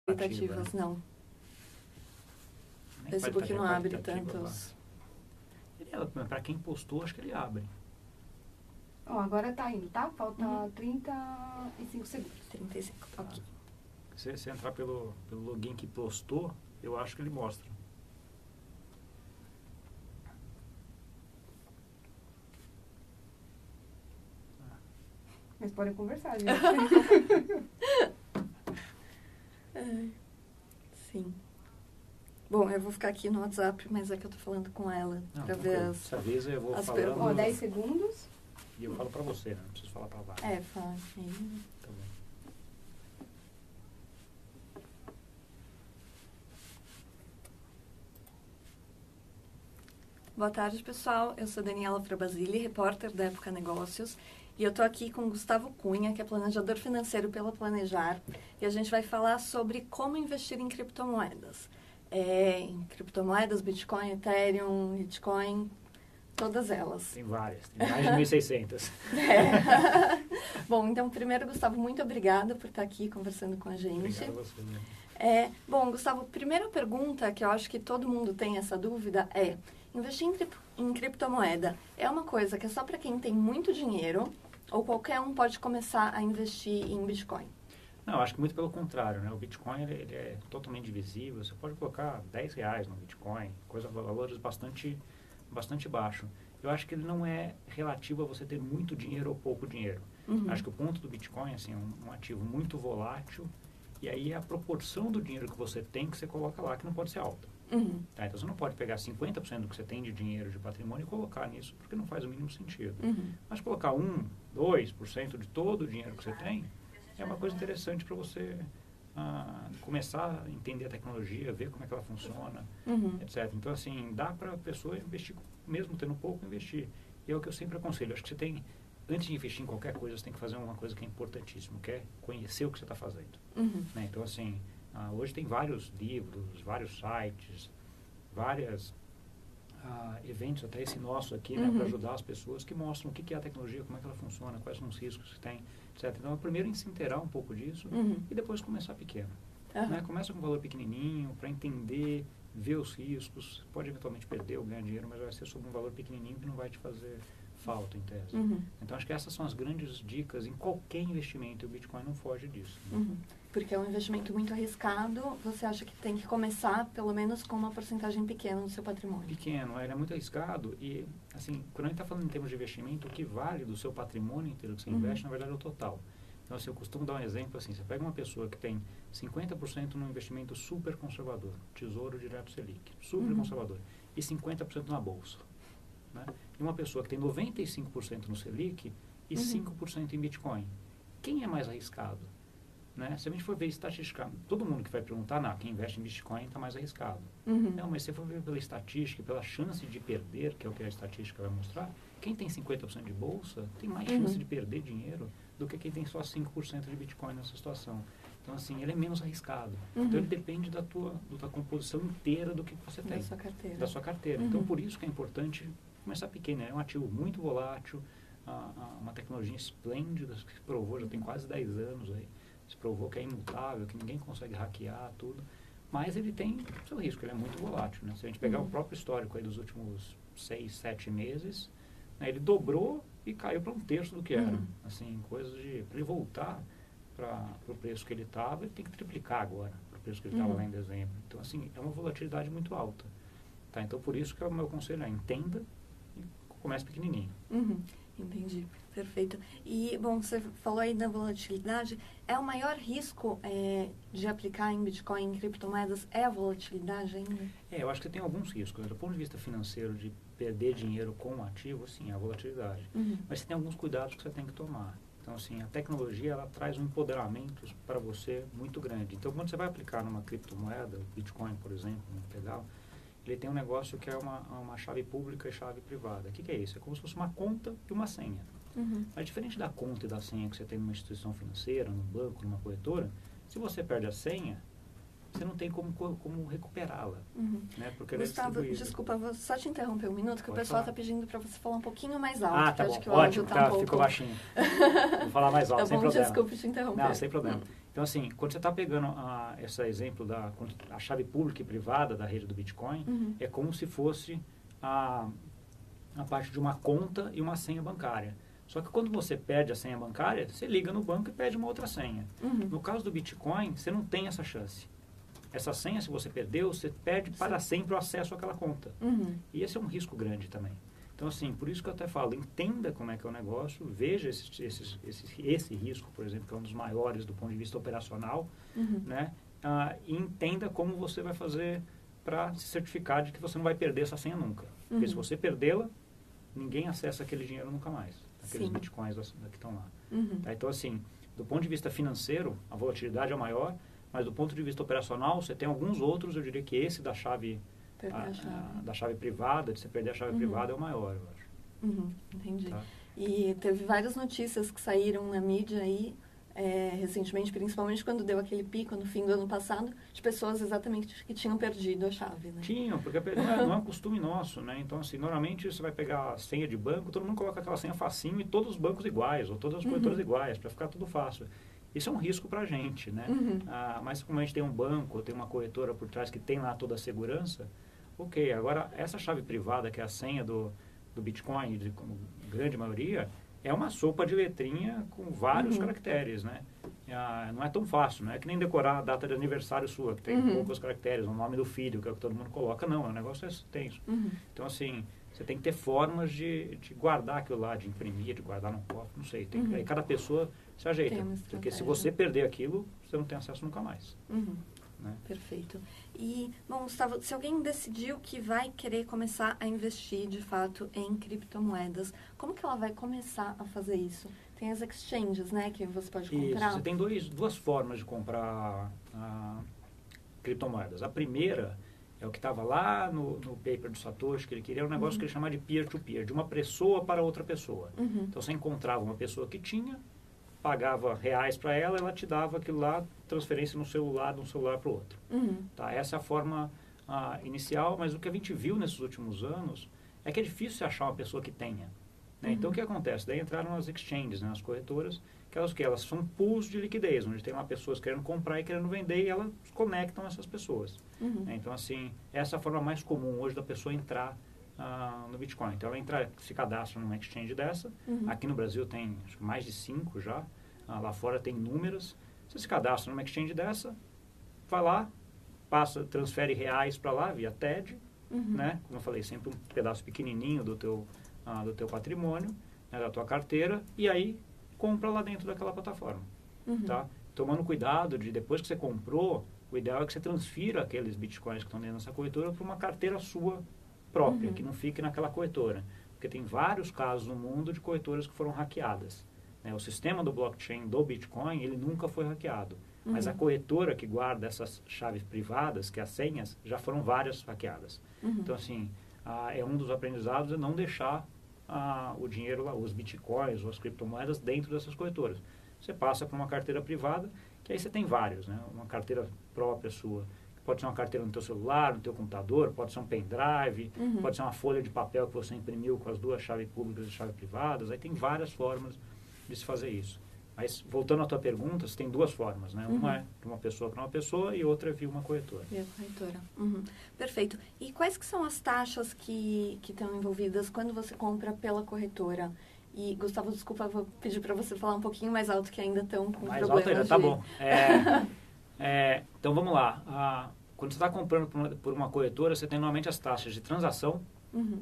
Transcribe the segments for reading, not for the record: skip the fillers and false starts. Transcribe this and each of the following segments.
Expectativas, não. Nem Facebook não abre qualitativa, tantos. Para quem postou, acho que ele abre. Ó, agora tá indo, tá? Falta 35 segundos. 35, ok. Se você entrar pelo login que postou, eu acho que ele mostra. Mas podem conversar, gente. Sim. Bom, eu vou ficar aqui no WhatsApp, mas é que eu tô falando com ela para ver Essa vez eu vou as falando. perguntas. Ó, 10 segundos. E eu falo pra você, né? Não preciso falar pra vários. fala aí. Tá bom. Boa tarde, pessoal. Eu sou Daniela Frabasile, repórter da Época Negócios. E eu estou aqui com o Gustavo Cunha, que é planejador financeiro pela Planejar. E a gente vai falar sobre como investir em criptomoedas. Em criptomoedas, Bitcoin, Ethereum, Bitcoin, todas elas. Tem várias, tem mais de 1.600. Bom, então, primeiro, Gustavo, muito obrigada por estar aqui conversando com a gente. Obrigado a você, né? Bom, Gustavo, primeira pergunta, que eu acho que todo mundo tem essa dúvida, é: investir em criptomoeda é uma coisa que é só para quem tem muito dinheiro ou qualquer um pode começar a investir em Bitcoin? Não, acho que muito pelo contrário, né? O Bitcoin ele é totalmente divisível. Você pode colocar R$10 no Bitcoin, valores bastante baixos. Eu acho que ele não é relativo a você ter muito dinheiro ou pouco dinheiro. Acho que o ponto do Bitcoin assim, é um ativo muito volátil, e aí é a proporção do dinheiro que você tem que você coloca lá, que não pode ser alta. Tá? Então você não pode pegar 50% do que você tem de dinheiro, de patrimônio, e colocar nisso, porque não faz o mínimo sentido. Mas colocar 2% de todo o dinheiro que você tem é uma coisa interessante para você começar a entender a tecnologia, ver como é que ela funciona, etc. Então, assim, dá para a pessoa investir, mesmo tendo pouco, investir. E é o que eu sempre aconselho. Acho que você tem, antes de investir em qualquer coisa, você tem que fazer uma coisa que é importantíssima, que é conhecer o que você está fazendo. Né? Então, assim, hoje tem vários livros, vários sites, vários eventos, até esse nosso aqui, né, para ajudar as pessoas, que mostram o que é a tecnologia, como é que ela funciona, quais são os riscos que tem, etc. Então, primeiro se inteirar um pouco disso e depois começar pequeno. Né? Começa com um valor pequenininho, para entender, ver os riscos, pode eventualmente perder ou ganhar dinheiro, mas vai ser sobre um valor pequenininho que não vai te fazer falta, em tese. Então, acho que essas são as grandes dicas em qualquer investimento, e o Bitcoin não foge disso. Né? Porque é um investimento muito arriscado, você acha que tem que começar, pelo menos, com uma porcentagem pequena do seu patrimônio? Pequeno, ele é muito arriscado e, assim, quando a gente está falando em termos de investimento, o que vale do seu patrimônio inteiro que você investe, na verdade, é o total. Então, assim, eu costumo dar um exemplo assim, você pega uma pessoa que tem 50% num investimento super conservador, Tesouro Direto Selic, super conservador, e 50% na Bolsa. Né? E uma pessoa que tem 95% no Selic e 5% em Bitcoin. Quem é mais arriscado? Né? Se a gente for ver estatística, todo mundo que vai perguntar, não, quem investe em Bitcoin está mais arriscado. Não, mas se você for ver pela estatística, pela chance de perder, que é o que a estatística vai mostrar, quem tem 50% de bolsa tem mais chance de perder dinheiro do que quem tem só 5% de Bitcoin nessa situação. Então, assim, ele é menos arriscado. Então, ele depende da tua composição inteira do que você tem. Da sua carteira. Então, por isso que é importante começar pequeno. É um ativo muito volátil, uma tecnologia esplêndida, que se provou, já tem quase 10 anos aí, se provou que é imutável, que ninguém consegue hackear tudo, mas ele tem seu risco, ele é muito volátil. Né? Se a gente pegar o próprio histórico aí dos últimos 6, 7 meses, né, ele dobrou e caiu para um terço do que era. Assim, coisas de... Para ele voltar para o preço que ele estava, ele tem que triplicar agora, para o preço que ele estava lá em dezembro. Então, assim, é uma volatilidade muito alta. Tá? Então, por isso que o meu conselho é entenda e comece pequenininho. Entendi, perfeito. E, bom, você falou aí da volatilidade. É o maior risco de aplicar em Bitcoin, em criptomoedas, é a volatilidade ainda? Eu acho que tem alguns riscos. Do ponto de vista financeiro, de perder dinheiro com o ativo, sim, a volatilidade. Mas você tem alguns cuidados que você tem que tomar. Então, assim, a tecnologia, ela traz um empoderamento para você muito grande. Então, quando você vai aplicar numa criptomoeda, o Bitcoin, por exemplo, legal, ele tem um negócio que é uma chave pública e chave privada. O que é isso? É como se fosse uma conta e uma senha. Mas diferente da conta e da senha que você tem numa instituição financeira, num banco, numa corretora, se você perde a senha, você não tem como recuperá-la. Né? Porque Gustavo, desculpa, vou só te interromper um minuto, que Pode o pessoal está falar. pedindo para você falar um pouquinho mais alto. Tá acho bom, que o áudio ótimo, tá um pouco... ficou baixinho. Vou falar mais alto, Tá sem bom, problema. desculpe te interromper. Não, sem problema. Então, assim, quando você está pegando esse exemplo a chave pública e privada da rede do Bitcoin, é como se fosse a parte de uma conta e uma senha bancária. Só que quando você perde a senha bancária, você liga no banco e pede uma outra senha. No caso do Bitcoin, você não tem essa chance. Essa senha, se você perdeu, você perde para sempre o acesso àquela conta. E esse é um risco grande também. Então, assim, por isso que eu até falo, entenda como é que é o negócio, veja esse risco, por exemplo, que é um dos maiores do ponto de vista operacional, né? E entenda como você vai fazer para se certificar de que você não vai perder essa senha nunca. Porque se você perdê-la, ninguém acessa aquele dinheiro nunca mais. Aqueles bitcoins que estão lá. Tá? Então, assim, do ponto de vista financeiro, a volatilidade é maior, mas do ponto de vista operacional, você tem alguns outros, eu diria que esse da chave privada, de você perder a chave privada, é o maior, eu acho. Entendi. Tá? E teve várias notícias que saíram na mídia aí, recentemente, principalmente quando deu aquele pico no fim do ano passado, de pessoas exatamente que tinham perdido a chave, né? Tinham, porque não é um costume nosso, né? Então, assim, normalmente você vai pegar a senha de banco, todo mundo coloca aquela senha facinho e todos os bancos iguais, ou todas as corretoras iguais, para ficar tudo fácil. Isso é um risco para a gente, né? Mas como a gente tem um banco, tem uma corretora por trás que tem lá toda a segurança, ok. Agora, essa chave privada, que é a senha do Bitcoin, como grande maioria, é uma sopa de letrinha com vários caracteres, né? Não é tão fácil, não é que nem decorar a data de aniversário sua, que tem poucos caracteres, o nome do filho, que é o que todo mundo coloca. Não, o negócio é extenso. Então, assim, você tem que ter formas de guardar aquilo lá, de imprimir, de guardar no cofre, não sei. Aí cada pessoa se ajeita. Porque se você perder aquilo, você não tem acesso nunca mais. Né? Perfeito. E, bom, Gustavo, se alguém decidiu que vai querer começar a investir, de fato, em criptomoedas, como que ela vai começar a fazer isso? Tem as exchanges, né, que você pode comprar? Isso, você tem duas formas de comprar criptomoedas. A primeira é o que estava lá no paper do Satoshi, que ele queria um negócio que ele chamava de peer-to-peer, de uma pessoa para outra pessoa. Então, você encontrava uma pessoa que tinha, pagava reais para ela, ela te dava aquilo lá, transferência no celular, de um celular para o outro. Tá? Essa é a forma inicial, mas o que a gente viu nesses últimos anos é que é difícil você achar uma pessoa que tenha. Né? Então, o que acontece? Daí entraram as exchanges, né? As corretoras, que elas são pools de liquidez, onde tem lá pessoas querendo comprar e querendo vender, e elas conectam essas pessoas. Né? Então, assim, essa é a forma mais comum hoje da pessoa entrar no Bitcoin. Então, ela se cadastra numa exchange dessa. Aqui no Brasil tem acho que mais de 5 já. Lá fora tem inúmeras. Você se cadastra numa exchange dessa, vai lá, transfere reais para lá via TED, né? Como eu falei, sempre um pedaço pequenininho do teu patrimônio, né, da tua carteira, e aí compra lá dentro daquela plataforma. Tá? Tomando cuidado de, depois que você comprou, o ideal é que você transfira aqueles bitcoins que estão dentro dessa corretora para uma carteira sua própria, que não fique naquela corretora. Porque tem vários casos no mundo de corretoras que foram hackeadas. Né? O sistema do blockchain do Bitcoin, ele nunca foi hackeado. Mas a corretora que guarda essas chaves privadas, que as senhas, já foram várias hackeadas. Então, assim, é um dos aprendizados é não deixar o dinheiro lá, os bitcoins ou as criptomoedas dentro dessas corretoras. Você passa para uma carteira privada, que aí você tem vários, né? Uma carteira própria sua. Pode ser uma carteira no teu celular, no teu computador, pode ser um pendrive, pode ser uma folha de papel que você imprimiu com as duas chaves públicas e chaves privadas. Aí tem várias formas de se fazer isso. Mas, voltando à tua pergunta, você tem duas formas, né? Uma é de uma pessoa para uma pessoa e outra é via uma corretora. Via corretora. Perfeito. E quais que são as taxas que estão envolvidas quando você compra pela corretora? E, Gustavo, desculpa, vou pedir para você falar um pouquinho mais alto, que ainda estão com mais problemas alto ainda, tá bom. Então, vamos lá. Quando você está comprando por uma corretora, você tem normalmente as taxas de transação,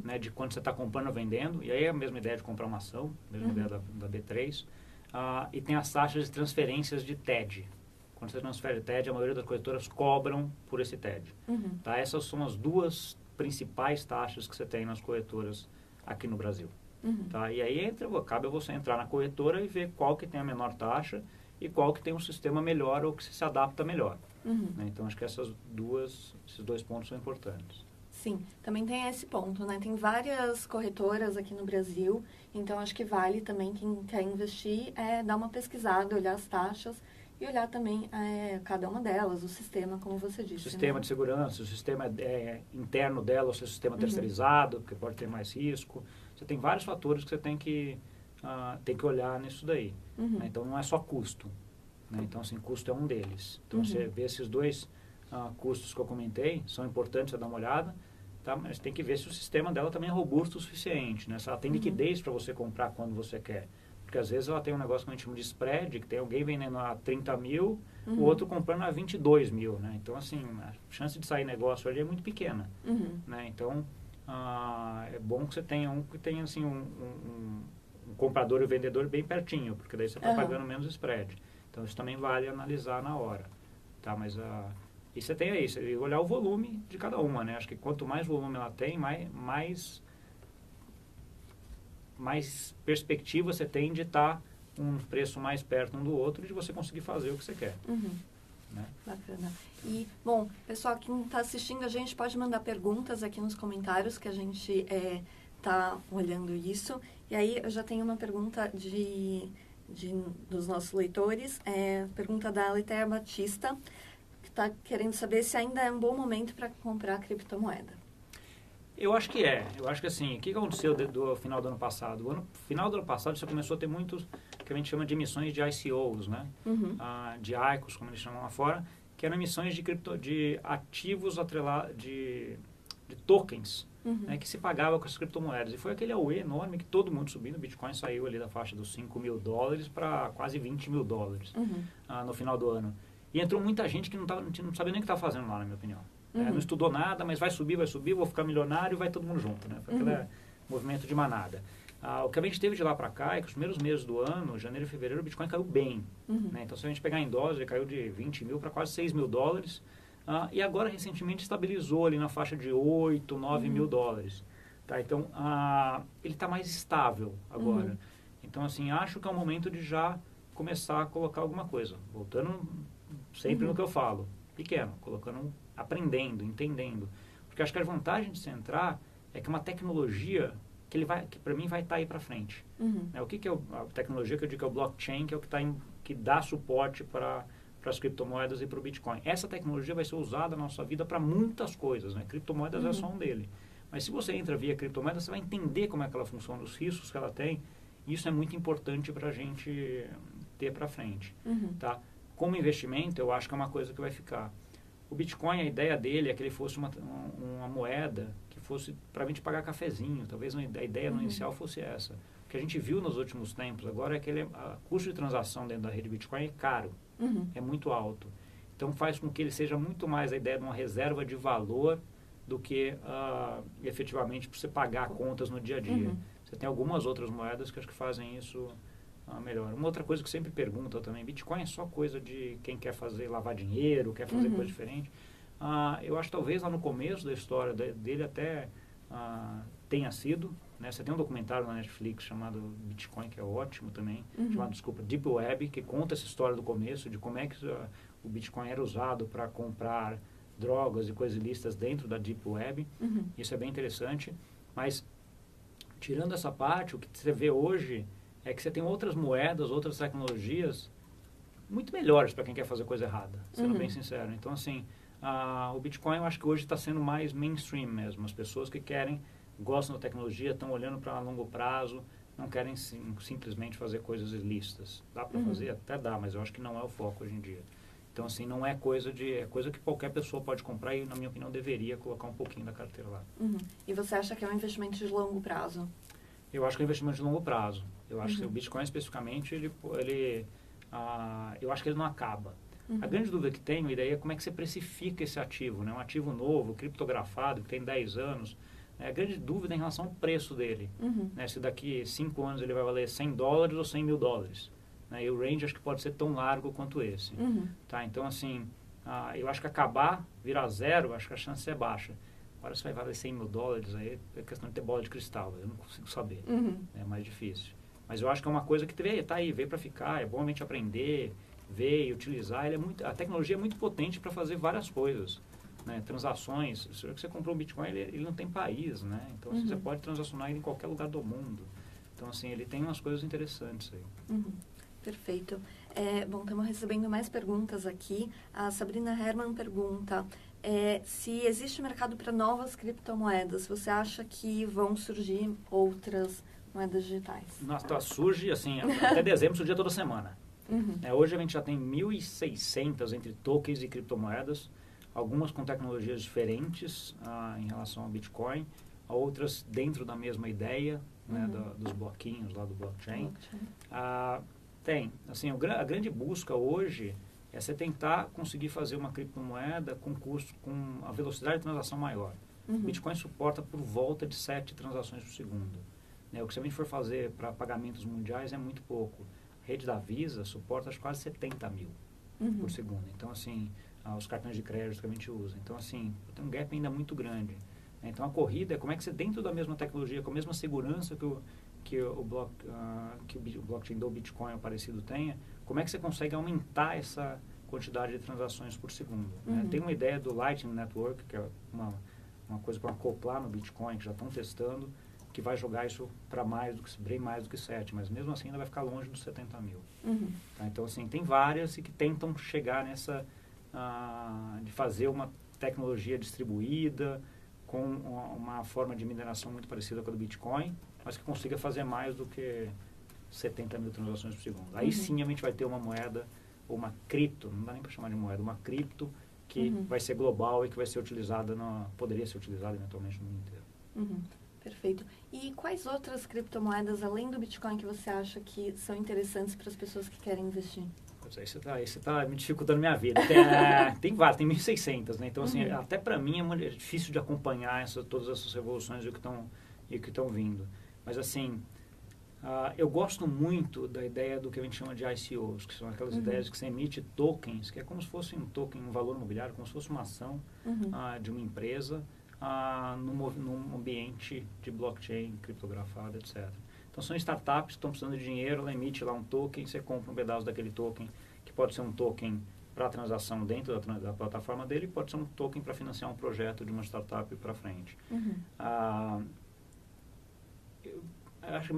né, de quando você está comprando ou vendendo, e aí é a mesma ideia de comprar uma ação, a mesma ideia da B3. E tem as taxas de transferências de TED. Quando você transfere TED, a maioria das corretoras cobram por esse TED. Tá? Essas são as duas principais taxas que você tem nas corretoras aqui no Brasil. Tá? E aí cabe a você entrar na corretora e ver qual que tem a menor taxa e qual que tem um sistema melhor ou que se adapta melhor. Né? Então, acho que esses dois pontos são importantes. Sim, também tem esse ponto, né? Tem várias corretoras aqui no Brasil, então acho que vale também quem quer investir dar uma pesquisada, olhar as taxas e olhar também cada uma delas, o sistema, como você disse. O sistema, né? de segurança, o sistema interno dela, ou seu sistema terceirizado, porque pode ter mais risco. Você tem vários fatores que você tem que olhar nisso daí. Né? Então, não é só custo. né? Então, assim, custo é um deles. Então, você vê esses dois custos que eu comentei, são importantes você dar uma olhada, tá? Mas tem que ver se o sistema dela também é robusto o suficiente, né? Se ela tem liquidez para você comprar quando você quer. Porque às vezes ela tem um negócio que a gente chama de spread, que tem alguém vendendo a 30 mil, o outro comprando a 22 mil, né? Então, assim, a chance de sair negócio ali é muito pequena, né? Então, é bom que você tenha um que tenha, assim, um comprador e o vendedor bem pertinho, porque daí você está pagando menos spread. Então, isso também vale analisar na hora, tá? Mas, e você tem aí, você olhar o volume de cada uma, né? Acho que quanto mais volume ela tem, mais perspectiva você tem de estar um preço mais perto um do outro e de você conseguir fazer o que você quer. Né? Bacana. E, bom, pessoal, quem está assistindo, a gente pode mandar perguntas aqui nos comentários, que a gente está olhando isso. E aí, eu já tenho uma pergunta dos nossos leitores. Pergunta da Letéia Batista, que está querendo saber se ainda é um bom momento para comprar criptomoeda. Eu acho que é. Eu acho que assim, o que aconteceu do final do ano passado? No final do ano passado, você começou a ter muitos, que a gente chama de emissões de ICOs, né? De ICOs, como eles chamam lá fora, que eram emissões de ativos atrelados, de tokens, né, que se pagava com as criptomoedas. E foi aquele auê enorme que todo mundo subindo. O Bitcoin saiu ali da faixa dos $5.000 para quase $20.000 no final do ano. E entrou muita gente que não sabia nem o que estava fazendo lá, na minha opinião. Não estudou nada, mas vai subir, vou ficar milionário e vai todo mundo junto, né? Foi aquele movimento de manada. O que a gente teve de lá para cá é que os primeiros meses do ano, janeiro e fevereiro, o Bitcoin caiu bem. Né? Então, se a gente pegar em dólares, ele caiu de 20 mil para quase $6.000. E agora, recentemente, estabilizou ali na faixa de 8, 9 mil dólares. Tá? Então, ele está mais estável agora. Então, assim, acho que é o momento de já começar a colocar alguma coisa. Voltando sempre no que eu falo. Pequeno, aprendendo, entendendo. Porque acho que a vantagem de você entrar é que é uma tecnologia que para mim vai estar aí para frente. O que é a tecnologia que eu digo que é o blockchain, que é o que dá suporte para as criptomoedas e para o Bitcoin. Essa tecnologia vai ser usada na nossa vida para muitas coisas, né? Criptomoedas é só um dele. Mas se você entra via criptomoeda, você vai entender como é que ela funciona, os riscos que ela tem. E isso é muito importante para a gente ter para frente. Tá? Como investimento, eu acho que é uma coisa que vai ficar. O Bitcoin, a ideia dele é que ele fosse uma moeda que fosse para a gente pagar cafezinho. Talvez a ideia no inicial fosse essa. O que a gente viu nos últimos tempos agora é que o custo de transação dentro da rede Bitcoin é caro, é muito alto. Então faz com que ele seja muito mais a ideia de uma reserva de valor do que efetivamente para você pagar contas no dia a dia. Você tem algumas outras moedas que acho que fazem isso melhor. Uma outra coisa que sempre perguntam também, Bitcoin é só coisa de quem quer lavar dinheiro, quer fazer coisa diferente. Eu acho que talvez lá no começo da história dele até tenha sido, né? Você tem um documentário na Netflix chamado Bitcoin, que é ótimo também, chamado, Deep Web, que conta essa história do começo, de como é que o Bitcoin era usado para comprar drogas e coisas ilícitas dentro da Deep Web. Isso é bem interessante. Mas, tirando essa parte, o que você vê hoje é que você tem outras moedas, outras tecnologias muito melhores para quem quer fazer coisa errada, sendo bem sincero. Então, assim, o Bitcoin eu acho que hoje está sendo mais mainstream mesmo. As pessoas que gostam da tecnologia, estão olhando para longo prazo, não querem simplesmente fazer coisas ilícitas. Dá para fazer? Até dá, mas eu acho que não é o foco hoje em dia. Então, assim, não é coisa que qualquer pessoa pode comprar e, na minha opinião, deveria colocar um pouquinho da carteira lá. E você acha que é um investimento de longo prazo? Eu acho que é um investimento de longo prazo. Eu acho que o Bitcoin, especificamente, eu acho que ele não acaba. A grande dúvida que tenho, e daí é como é que você precifica esse ativo, né? Um ativo novo, criptografado, que tem 10 anos. A grande dúvida é em relação ao preço dele. Né? Se daqui 5 anos ele vai valer $100 ou $100 mil. Né? E o range acho que pode ser tão largo quanto esse. Tá? Então, assim, eu acho que virar zero, acho que a chance é baixa. Agora, se vai valer $100 mil, aí é questão de ter bola de cristal. Eu não consigo saber. É mais difícil. Mas eu acho que é uma coisa que veio para ficar. É bom a gente aprender, ver e utilizar. A tecnologia é muito potente para fazer várias coisas. Né? Transações. Se você comprou um Bitcoin, ele não tem país. Né? Então, assim, você pode transacionar ele em qualquer lugar do mundo. Então, assim, ele tem umas coisas interessantes aí. Perfeito. Bom, estamos recebendo mais perguntas aqui. A Sabrina Herman pergunta se existe mercado para novas criptomoedas. Você acha que vão surgir outras moedas digitais? Nossa, surge, assim, até dezembro surgia toda semana. Hoje a gente já tem 1.600 entre tokens e criptomoedas, algumas com tecnologias diferentes em relação ao Bitcoin, outras dentro da mesma ideia, né, dos bloquinhos lá do blockchain. Assim, a grande busca hoje é você tentar conseguir fazer uma criptomoeda com a velocidade de transação maior. O Bitcoin suporta por volta de 7 transações por segundo. O que se a gente for fazer para pagamentos mundiais é muito pouco. A rede da Visa suporta quase 70 mil por segundo. Então, assim, os cartões de crédito que a gente usa. Então, assim, tem um gap ainda muito grande. Então, a corrida é como é que você, dentro da mesma tecnologia, com a mesma segurança que o blockchain do Bitcoin ou parecido tenha, como é que você consegue aumentar essa quantidade de transações por segundo. Tem uma ideia do Lightning Network, que é uma coisa para acoplar no Bitcoin, que já estão testando, que vai jogar isso para bem mais do que 7, mas mesmo assim ainda vai ficar longe dos 70 mil. Então, assim, tem várias e que tentam chegar nessa, de fazer uma tecnologia distribuída, com uma forma de mineração muito parecida com a do Bitcoin, mas que consiga fazer mais do que 70 mil transações por segundo. Aí sim a gente vai ter uma moeda, ou uma cripto, não dá nem para chamar de moeda, uma cripto que vai ser global e que vai ser utilizada, poderia ser utilizada eventualmente no mundo inteiro. Perfeito. E quais outras criptomoedas, além do Bitcoin, que você acha que são interessantes para as pessoas que querem investir? Aí você está me dificultando minha vida. Tem várias, tem 1.600, né? Então, assim, até para mim é difícil de acompanhar todas essas revoluções e o que estão vindo. Mas, assim, eu gosto muito da ideia do que a gente chama de ICOs, que são aquelas ideias que você emite tokens, que é como se fosse um token, um valor imobiliário, como se fosse uma ação de uma empresa num ambiente de blockchain, criptografado, etc. Então, são startups que estão precisando de dinheiro, ela emite lá um token, você compra um pedaço daquele token, que pode ser um token para transação dentro da plataforma dele, pode ser um token para financiar um projeto de uma startup para frente.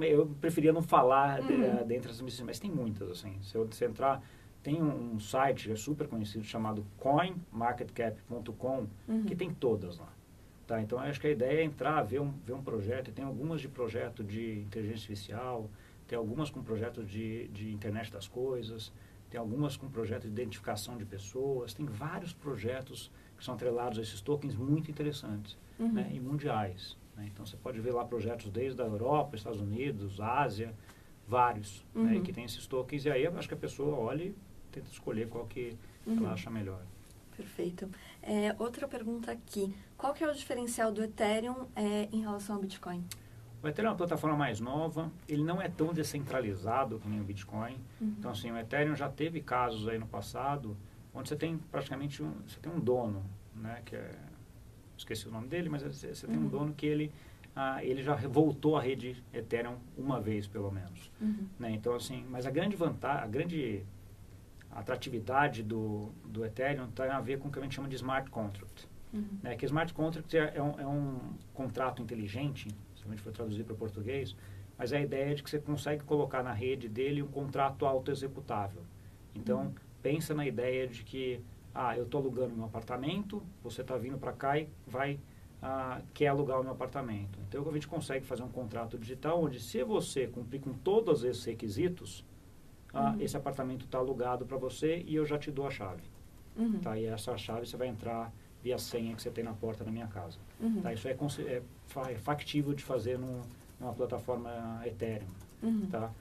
Eu preferia não falar dentro dessas missões, mas tem muitas, assim. Se você entrar, tem um site que é super conhecido chamado coinmarketcap.com, que tem todas lá. Tá, então, acho que a ideia é entrar, ver um projeto, e tem algumas de projeto de inteligência artificial, tem algumas com projetos de internet das coisas, tem algumas com projeto de identificação de pessoas, tem vários projetos que são atrelados a esses tokens muito interessantes, né, e mundiais. Né? Então, você pode ver lá projetos desde a Europa, Estados Unidos, Ásia, vários, né, que tem esses tokens, e aí eu acho que a pessoa olha e tenta escolher qual que ela acha melhor. Perfeito. Outra pergunta aqui. Qual que é o diferencial do Ethereum em relação ao Bitcoin? O Ethereum é uma plataforma mais nova, ele não é tão descentralizado como o Bitcoin. Então, assim, o Ethereum já teve casos aí no passado, onde você tem praticamente você tem um dono, né, que esqueci o nome dele, mas você tem um dono que ele já voltou à rede Ethereum uma vez, pelo menos. Né? Então, assim, mas a grande vantagem, a atratividade do Ethereum tem a ver com o que a gente chama de smart contract. Né? Que smart contract é um contrato inteligente, se a gente for traduzir para o português, mas a ideia é de que você consegue colocar na rede dele um contrato auto-executável. Então, pensa na ideia de que eu estou alugando meu apartamento, você está vindo para cá e quer alugar o meu apartamento. Então, a gente consegue fazer um contrato digital onde, se você cumprir com todos esses requisitos, esse apartamento está alugado para você e eu já te dou a chave. Tá? E essa chave você vai entrar via senha que você tem na porta da minha casa. Tá? Isso é factível de fazer numa plataforma Ethereum. Tá?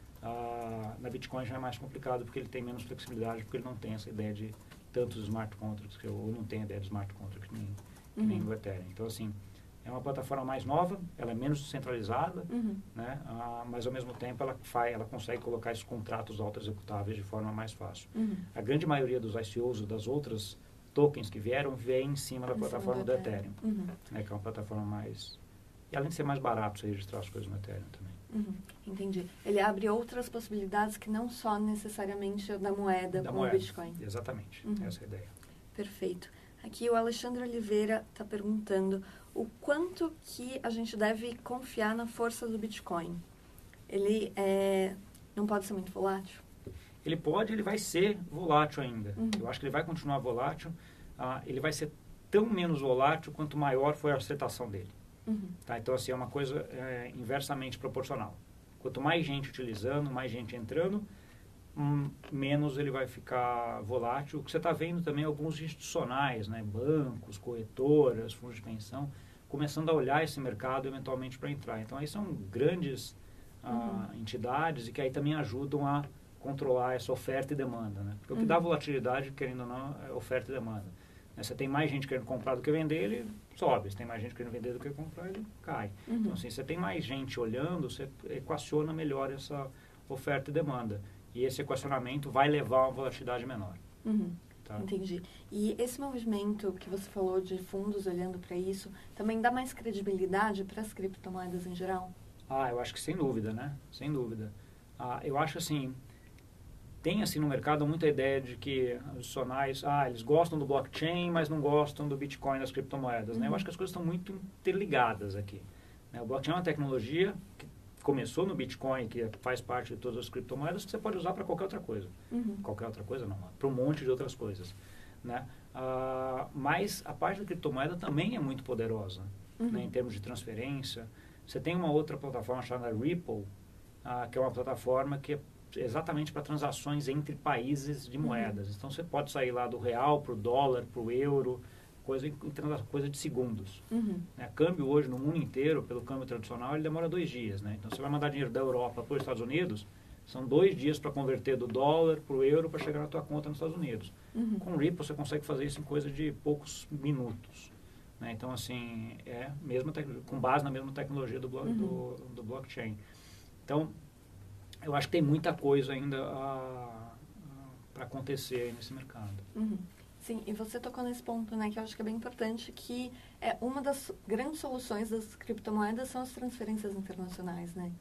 Na Bitcoin já é mais complicado porque ele tem menos flexibilidade, porque ele não tem essa ideia de tantos smart contracts, ou não tem a ideia de smart contracts que nem o Ethereum. Então, assim, é uma plataforma mais nova, ela é menos descentralizada, né? Mas ao mesmo tempo ela consegue colocar esses contratos auto-executáveis de forma mais fácil. A grande maioria dos ICOs, das outras tokens que vem em cima da plataforma do Ethereum, né? Que é uma plataforma mais... E além de ser mais barato você registrar as coisas no Ethereum também. Entendi. Ele abre outras possibilidades que não só necessariamente da moeda como o Bitcoin. Exatamente, essa é a ideia. Perfeito. Aqui o Alexandre Oliveira está perguntando o quanto que a gente deve confiar na força do Bitcoin. Ele não pode ser muito volátil? Ele vai ser volátil ainda. Eu acho que ele vai continuar volátil. Ele vai ser tão menos volátil quanto maior for a aceitação dele. Tá? Então, assim, é uma coisa inversamente proporcional. Quanto mais gente utilizando, mais gente entrando, menos ele vai ficar volátil. O que você está vendo também alguns institucionais, né, bancos, corretoras, fundos de pensão, começando a olhar esse mercado eventualmente para entrar. Então, aí são grandes entidades e que aí também ajudam a controlar essa oferta e demanda. Né? Porque o que dá volatilidade, querendo ou não, é oferta e demanda. Né? Você tem mais gente querendo comprar do que vender, ele sobe. Se tem mais gente querendo vender do que comprar, ele cai. Então, assim, você tem mais gente olhando, você equaciona melhor essa oferta e demanda. E esse equacionamento vai levar a uma volatilidade menor. Tá? Entendi. E esse movimento que você falou de fundos olhando para isso, também dá mais credibilidade para as criptomoedas em geral? Eu acho que sem dúvida, né? Sem dúvida. Eu acho assim, tem assim no mercado muita ideia de que os institucionais, eles gostam do blockchain, mas não gostam do Bitcoin, das criptomoedas, né? Eu acho que as coisas estão muito interligadas aqui. Né? O blockchain é uma tecnologia que começou no Bitcoin, que faz parte de todas as criptomoedas, que você pode usar para qualquer outra coisa. Qualquer outra coisa não, para um monte de outras coisas. Né? Mas a parte da criptomoeda também é muito poderosa, né, em termos de transferência. Você tem uma outra plataforma chamada Ripple, que é uma plataforma que é exatamente para transações entre países de moedas. Então, você pode sair lá do real para o dólar, para o euro, coisa de segundos. Né? Câmbio hoje no mundo inteiro, pelo câmbio tradicional, ele demora 2 dias. Né? Então, você vai mandar dinheiro da Europa para os Estados Unidos, são 2 dias para converter do dólar para o euro para chegar na tua conta nos Estados Unidos. Com o Ripple, você consegue fazer isso em coisa de poucos minutos. Né? Então, assim, com base na mesma tecnologia do blockchain. Então, eu acho que tem muita coisa ainda para acontecer aí nesse mercado. Sim, e você tocou nesse ponto, né, que eu acho que é bem importante, que uma das grandes soluções das criptomoedas são as transferências internacionais, né?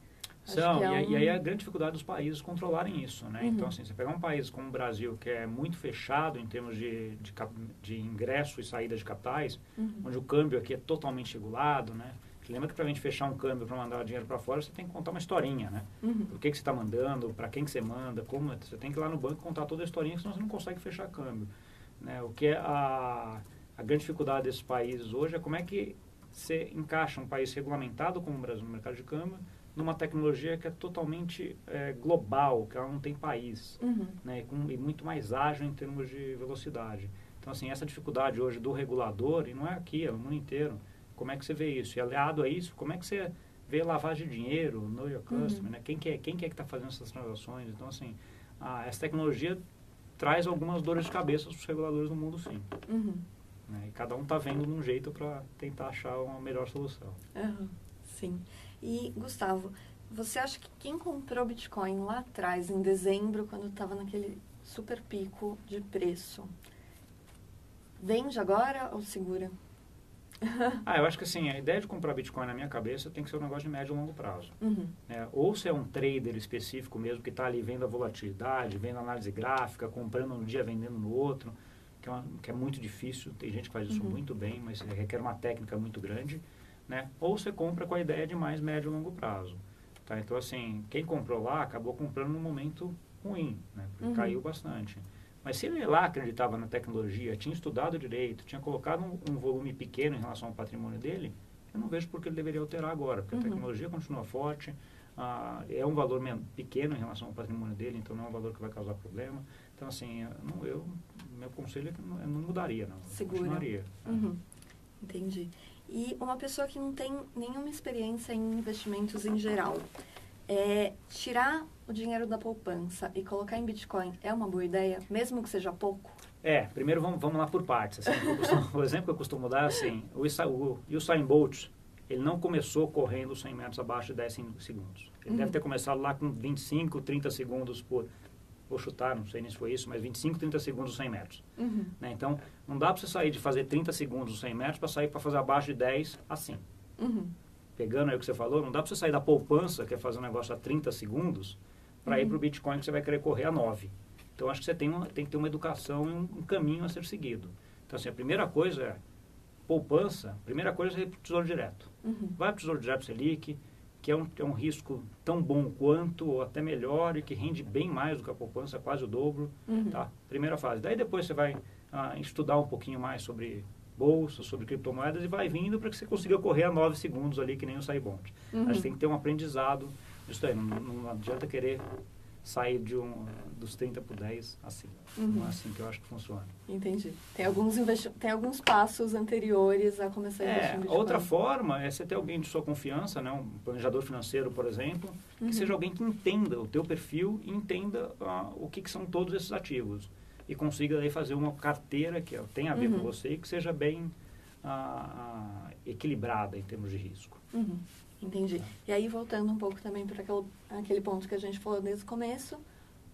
E aí a grande dificuldade dos países controlarem isso, né? Então, assim, você pegar um país como o Brasil, que é muito fechado em termos de ingresso e saída de capitais, onde o câmbio aqui é totalmente regulado, né? Lembra que para a gente fechar um câmbio para mandar dinheiro para fora, você tem que contar uma historinha, né? Por que você está mandando, para quem que você manda, como você tem que ir lá no banco contar toda a historinha, senão você não consegue fechar câmbio. Né? O que é a grande dificuldade desses países hoje é como é que você encaixa um país regulamentado como o Brasil no mercado de câmbio numa tecnologia que é totalmente global, que ela não tem país, né? E muito mais ágil em termos de velocidade. Então, assim, essa dificuldade hoje do regulador, e não é aqui, é no mundo inteiro, como é que você vê isso? E aliado a isso, como é que você vê lavagem de dinheiro, know your customer, né? Quem que é que está fazendo essas transações? Então, assim, essa tecnologia traz algumas dores de cabeça para os reguladores do mundo, sim. Né? E cada um está vendo de um jeito para tentar achar uma melhor solução. Sim. E, Gustavo, você acha que quem comprou Bitcoin lá atrás, em dezembro, quando estava naquele super pico de preço, vende agora ou segura? Eu acho que assim, a ideia de comprar Bitcoin na minha cabeça tem que ser um negócio de médio e longo prazo. Ou se é um trader específico mesmo, que está ali vendo a volatilidade, vendo a análise gráfica, comprando um dia, vendendo no outro, que é muito difícil, tem gente que faz isso muito bem, mas requer uma técnica muito grande. Né? Ou você compra com a ideia de mais médio e longo prazo. Tá? Então, assim, quem comprou lá acabou comprando num momento ruim, né? Porque caiu bastante. Mas se ele lá acreditava na tecnologia, tinha estudado direito, tinha colocado um volume pequeno em relação ao patrimônio dele, eu não vejo por que ele deveria alterar agora, porque a tecnologia continua forte, é um valor pequeno em relação ao patrimônio dele, então não é um valor que vai causar problema. Então, assim, meu conselho é que eu não mudaria, não. Segura. Continuaria. Entendi. E uma pessoa que não tem nenhuma experiência em investimentos em geral, tirar o dinheiro da poupança e colocar em Bitcoin é uma boa ideia, mesmo que seja pouco? Primeiro vamos lá por partes. Assim, o exemplo que eu costumo dar é assim, o Usain Bolt, ele não começou correndo 100 metros abaixo de 10 segundos. Ele deve ter começado lá com 25, 30 segundos vou chutar, não sei nem se foi isso, mas 25, 30 segundos 100 metros. Né? Então, não dá para você sair de fazer 30 segundos 100 metros para sair para fazer abaixo de 10 assim. Pegando aí o que você falou, não dá para você sair da poupança, que é fazer um negócio a 30 segundos, para ir para o Bitcoin que você vai querer correr a 9. Então, acho que você tem que ter uma educação e um caminho a ser seguido. Então, assim, a primeira coisa é poupança, a primeira coisa é ir para o Tesouro Direto. Vai para o Tesouro Direto Selic, que é um risco tão bom quanto, ou até melhor, e que rende bem mais do que a poupança, quase o dobro. Tá? Primeira fase. Daí depois você vai estudar um pouquinho mais sobre bolsa, sobre criptomoedas, e vai vindo para que você consiga correr a 9 segundos ali, que nem o Usain Bolt. A gente tem que ter um aprendizado disso aí. Não adianta querer sair dos 30 para 10 assim. Não é assim que eu acho que funciona. Entendi. Tem alguns passos anteriores a começar a investir em Bitcoin. Outra forma é você ter alguém de sua confiança, né, um planejador financeiro, por exemplo, que seja alguém que entenda o teu perfil e entenda o que são todos esses ativos. E consiga daí fazer uma carteira que tenha a ver com você e que seja bem equilibrada em termos de risco. Entendi. E aí, voltando um pouco também para aquele ponto que a gente falou desde o começo,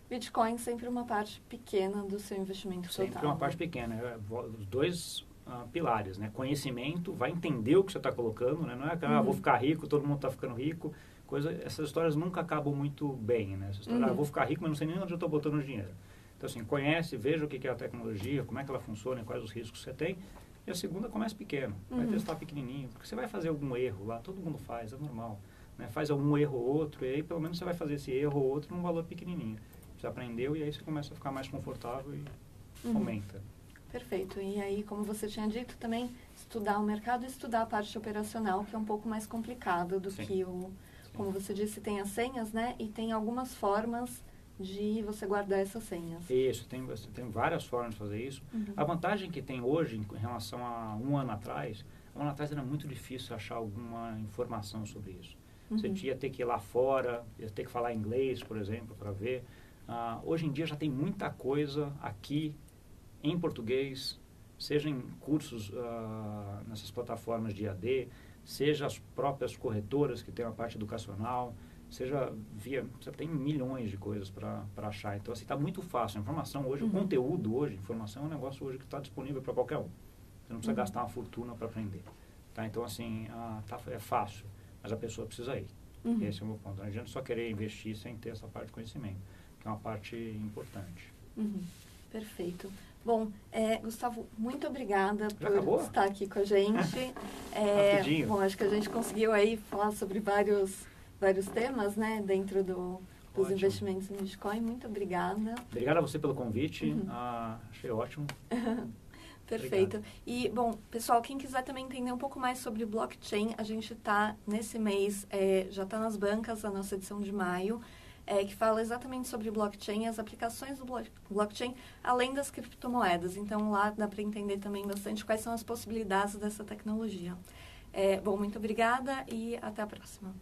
Bitcoin sempre uma parte pequena do seu investimento total. Sempre uma parte pequena. Os dois pilares, né? Conhecimento, vai entender o que você está colocando, né? Não é vou ficar rico, todo mundo está ficando rico. Essas histórias nunca acabam muito bem, né? Essa história, vou ficar rico, mas não sei nem onde eu estou botando o dinheiro. Então, assim, conhece, veja o que é a tecnologia, como é que ela funciona, quais os riscos que você tem. E a segunda começa pequeno, vai testar pequenininho, porque você vai fazer algum erro lá, todo mundo faz, é normal. Né? Faz algum erro ou outro, e aí pelo menos você vai fazer esse erro ou outro num valor pequenininho. Você aprendeu e aí você começa a ficar mais confortável e aumenta. Perfeito. E aí, como você tinha dito, também estudar o mercado e estudar a parte operacional, que é um pouco mais complicado do que como você disse, tem as senhas, né? E tem algumas formas de você guardar essas senhas. Isso, tem várias formas de fazer isso. A vantagem que tem hoje em relação a um ano atrás era muito difícil achar alguma informação sobre isso. Você ia ter que ir lá fora, ia ter que falar inglês, por exemplo, para ver. Hoje em dia já tem muita coisa aqui em português, seja em cursos nessas plataformas de EAD, seja as próprias corretoras que têm a parte educacional, seja você tem milhões de coisas para achar. Então, assim, está muito fácil. A informação hoje, o conteúdo hoje, informação é um negócio hoje que está disponível para qualquer um. Você não precisa gastar uma fortuna para aprender. Tá? Então, assim, é fácil, mas a pessoa precisa ir. Esse é o meu ponto. Não adianta só querer investir sem ter essa parte de conhecimento, que é uma parte importante. Perfeito. Bom, Gustavo, muito obrigada por estar aqui com a gente. Rapidinho. Bom, acho que a gente conseguiu aí falar sobre vários temas, né, dentro dos investimentos em Bitcoin. Muito obrigada. Obrigado a você pelo convite. Achei ótimo. Perfeito. E, bom, pessoal, quem quiser também entender um pouco mais sobre blockchain, a gente está, nesse mês, já está nas bancas, a nossa edição de maio, que fala exatamente sobre blockchain e as aplicações do blockchain, além das criptomoedas. Então, lá dá para entender também bastante quais são as possibilidades dessa tecnologia. Bom, muito obrigada e até a próxima.